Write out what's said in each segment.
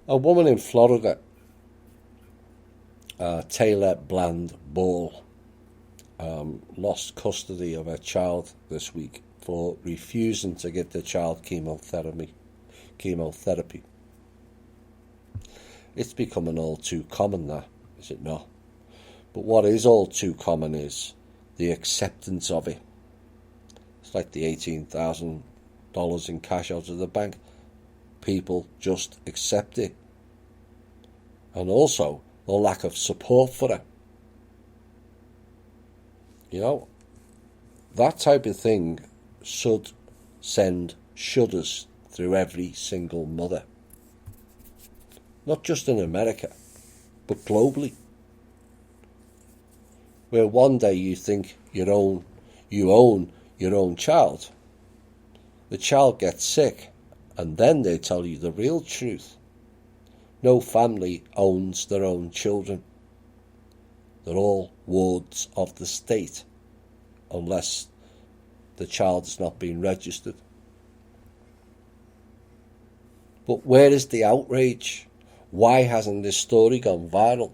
A woman in Florida, Taylor Bland Ball, lost custody of her child this week for refusing to give the child chemotherapy. It's becoming all too common now, is it not? But what is all too common is the acceptance of it. It's like the $18,000 in cash out of the bank. People just accept it. And also the lack of support for it. You know, that type of thing should send shudders through every single mother. Not just in America, but globally. Where one day you think you own your own child. The child gets sick, and then they tell you the real truth. No family owns their own children. They're all wards of the state, unless the child has not been registered. But where is the outrage? Why hasn't this story gone viral?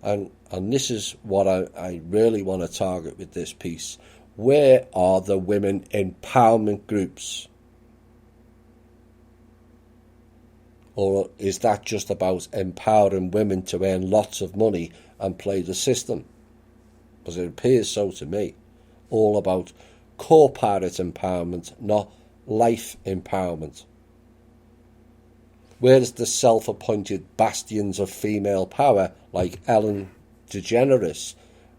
And this is what I really want to target with this piece. Where are the women empowerment groups? Or is that just about empowering women to earn lots of money and play the system? Because it appears so to me. All about corporate empowerment, not life empowerment. Where is the self-appointed bastions of female power like Ellen DeGeneres,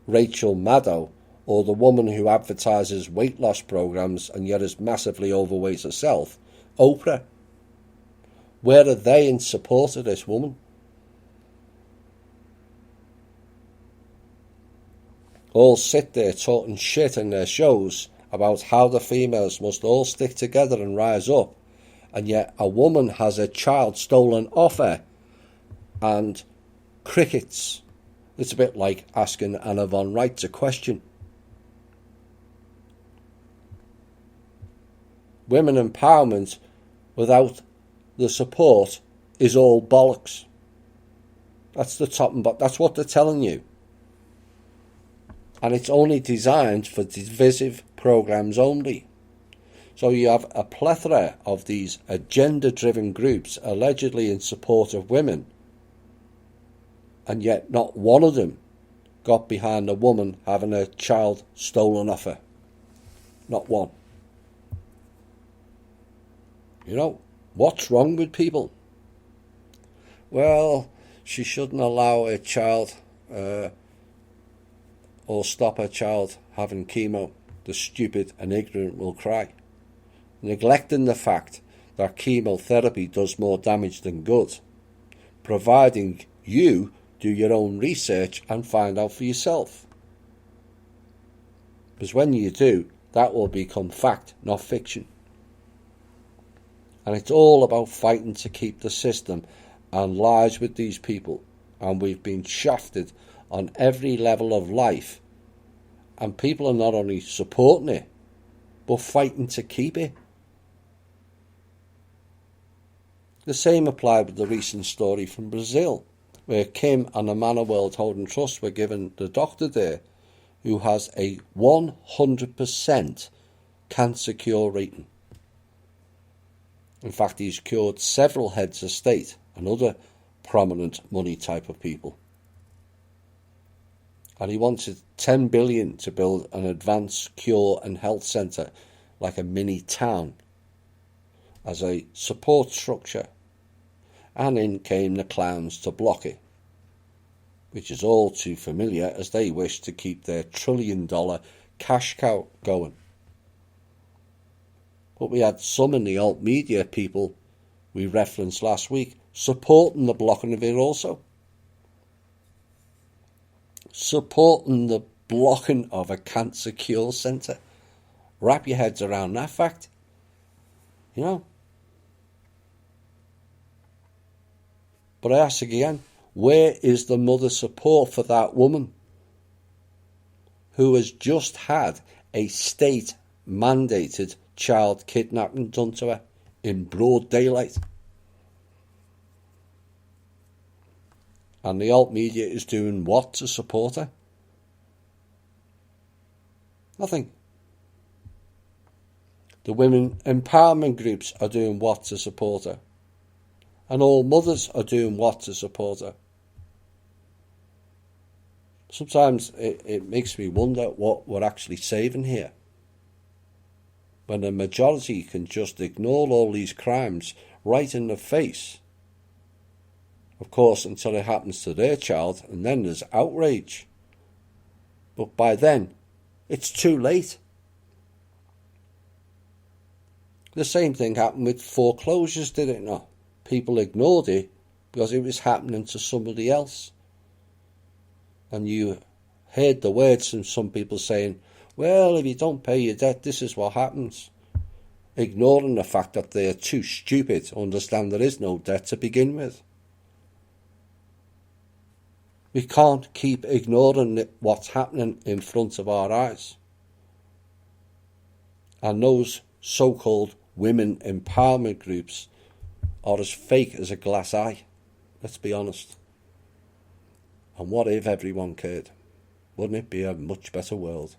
Rachel Maddow, or the woman who advertises weight loss programs and yet is massively overweight herself, Oprah? Where are they in support of this woman? All sit there talking shit in their shows about how the females must all stick together and rise up, and yet a woman has a child stolen off her and crickets. It's a bit like asking Anna von Reitz a question. Women empowerment without the support is all bollocks. That's the top and bottom. That's what they're telling you. And it's only designed for divisive programs only. So you have a plethora of these agenda-driven groups allegedly in support of women, and yet not one of them got behind a woman having a child stolen off her. Not one. You know, what's wrong with people? Well, she shouldn't allow a child or stop her child having chemo. The stupid and ignorant will cry. Neglecting the fact that chemotherapy does more damage than good, providing you do your own research and find out for yourself. Because when you do, that will become fact, not fiction. And it's all about fighting to keep the system and lies with these people. And we've been shafted on every level of life. And people are not only supporting it, but fighting to keep it. The same applied with the recent story from Brazil, where Kim and the Man of World Holding Trust were given the doctor there, who has a 100% cancer cure rating. In fact, he's cured several heads of state and other prominent money type of people. And he wanted $10 billion to build an advanced cure and health centre like a mini town as a support structure. And in came the clowns to block it, which is all too familiar as they wish to keep their $1 trillion cash cow going. But we had some in the alt media people we referenced last week supporting the blocking of it also. Supporting the blocking of a cancer cure centre. Wrap your heads around that fact. You know. But I ask again, where is the mother support for that woman who has just had a state-mandated child kidnapping done to her in broad daylight? And the alt media is doing what to support her? Nothing. The women empowerment groups are doing what to support her? And all mothers are doing what to support her? Sometimes it makes me wonder what we're actually saving here. When the majority can just ignore all these crimes right in the face. Of course, until it happens to their child, and then there's outrage. But by then, it's too late. The same thing happened with foreclosures, did it not? People ignored it because it was happening to somebody else. And you heard the words from some people saying, well, if you don't pay your debt, this is what happens. Ignoring the fact that they are too stupid to understand there is no debt to begin with. We can't keep ignoring what's happening in front of our eyes. And those so-called women empowerment groups are as fake as a glass eye. Let's be honest. And what if everyone cared? Wouldn't it be a much better world?